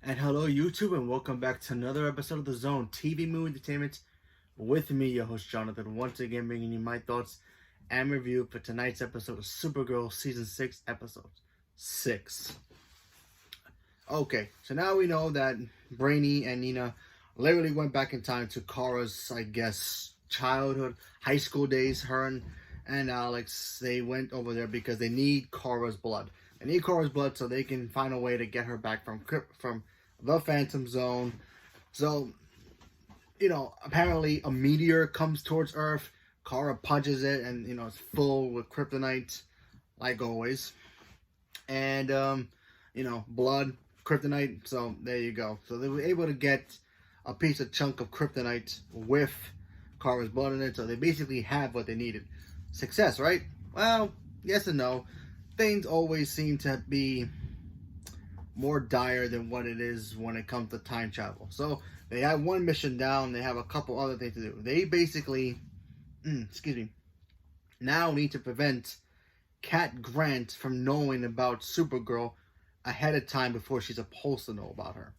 And hello, YouTube, and welcome back to another episode of The Zone TV Movie Entertainment with me, your host Jonathan, once again bringing you my thoughts and review for tonight's episode of Supergirl Season 6, Episode 6. Okay, so now we know that Brainy and Nina literally went back in time to Kara's, I guess, childhood, high school days. Her and Alex, they went over there because they need Kara's blood. They need Kara's blood so they can find a way to get her back from the Phantom Zone. So, apparently a meteor comes towards Earth. Kara punches it, and it's full with kryptonite, like always. And blood, kryptonite. So there you go. So they were able to get a chunk of kryptonite with Kara's blood in it. So they basically have what they needed. Success, right? Well, yes and no. Things always seem to be more dire than what it is when it comes to time travel. So they have one mission down. They have a couple other things to do. They basically, now need to prevent Cat Grant from knowing about Supergirl ahead of time before she's supposed to know about her.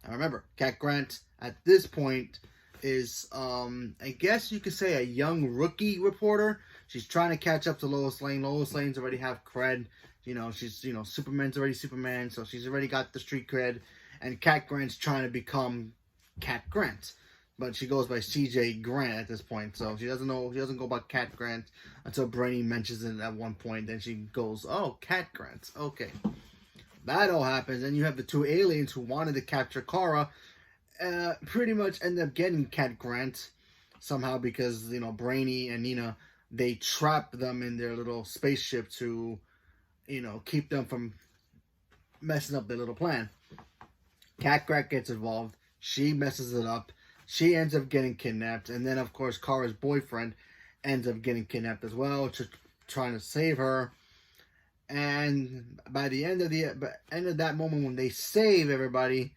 Now remember, Cat Grant at this point is, I guess you could say, a young rookie reporter. She's trying to catch up to Lois Lane. Lois Lane's already have cred. She's, Superman's already Superman, so she's already got the street cred. And Cat Grant's trying to become Cat Grant. But she goes by CJ Grant at this point, so she doesn't go by Cat Grant until Brainy mentions it at one point. Then she goes, oh, Cat Grant, okay. That all happens, and you have the two aliens who wanted to capture Kara, pretty much end up getting Cat Grant somehow because, Brainy and Nina, they trap them in their little spaceship to, keep them from messing up their little plan. Cat Grant gets involved. She messes it up. She ends up getting kidnapped. And then, of course, Kara's boyfriend ends up getting kidnapped as well, trying to save her. And by the end of that moment, when they save everybody,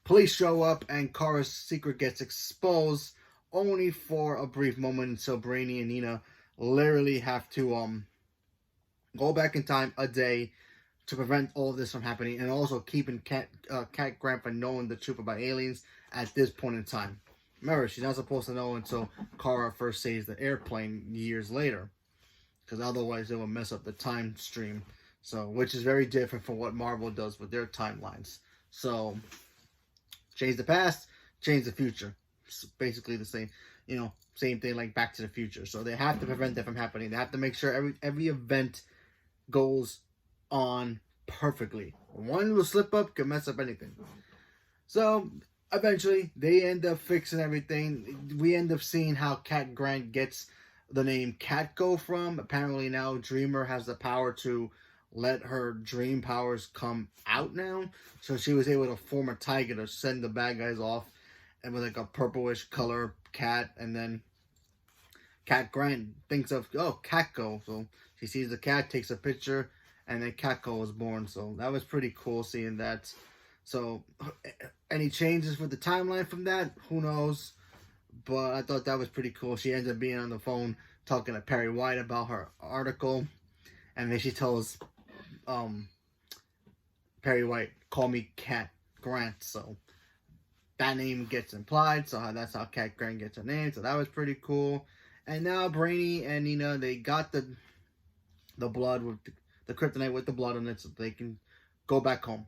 police show up and Kara's secret gets exposed, only for a brief moment until Brainy and Nina literally have to go back in time a day to prevent all of this from happening, and also keeping Cat Grant from knowing the truth about aliens at this point in time. Remember, she's not supposed to know until Kara first saves the airplane years later, because otherwise it will mess up the time stream. So, which is very different from what Marvel does with their timelines. So, change the past, change the future. It's basically the same, same thing like Back to the Future. So they have to prevent that from happening. They have to make sure every event goes on perfectly. One little slip up could mess up anything. So eventually they end up fixing everything. We end up seeing how Cat Grant gets the name Catgo from. Apparently now Dreamer has the power to let her dream powers come out now. So she was able to form a tiger to send the bad guys off, and with like a purplish color cat. And then Cat Grant thinks of, oh, Catgo. So she sees the cat, takes a picture, and then Catgo was born. So that was pretty cool seeing that. So any changes with the timeline from that? Who knows? But I thought that was pretty cool. She ends up being on the phone talking to Perry White about her article. And then she tells Perry White, call me Cat Grant. So that name gets implied. So that's how Cat Grant gets her name. So that was pretty cool. And now Brainy and Nina, they got the blood with the kryptonite with the blood on it, so they can go back home.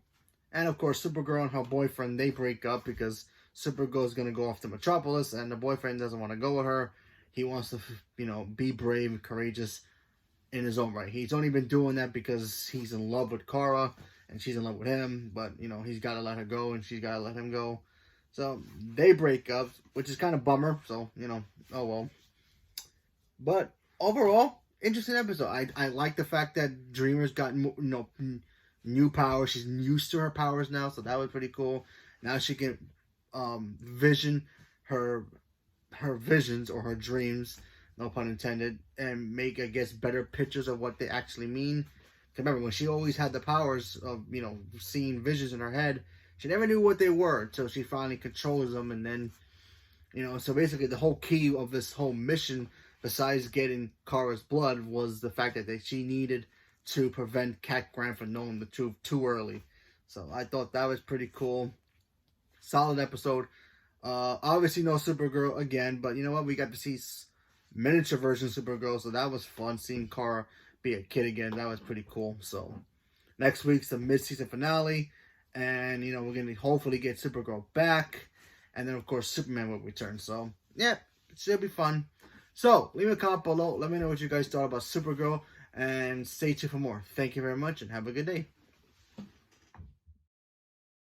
And of course, Supergirl and her boyfriend, they break up because Supergirl is going to go off to Metropolis, and the boyfriend doesn't want to go with her. He wants to, be brave and courageous in his own right. He's only been doing that because he's in love with Kara, and she's in love with him. But, he's got to let her go, and she's got to let him go. So they break up, which is kind of bummer. So, oh well. But overall, interesting episode. I like the fact that Dreamer's got new powers. She's used to her powers now, so that was pretty cool. Now she can vision her visions or her dreams, no pun intended, and make, I guess, better pictures of what they actually mean. Remember, when she always had the powers of, seeing visions in her head, she never knew what they were until she finally controls them. And then, so basically the whole key of this whole mission, besides getting Kara's blood, was the fact that she needed to prevent Cat Grant from knowing the truth too early. So I thought that was pretty cool. Solid episode. Obviously no Supergirl again, but you know what? We got to see miniature version of Supergirl, so that was fun. Seeing Kara be a kid again, that was pretty cool. So next week's the mid-season finale, and you know we're gonna hopefully get Supergirl back, and then of course Superman will return. So yeah, it should be fun. So leave a comment below. Let me know what you guys thought about Supergirl, and stay tuned for more. Thank you very much, and have a good day.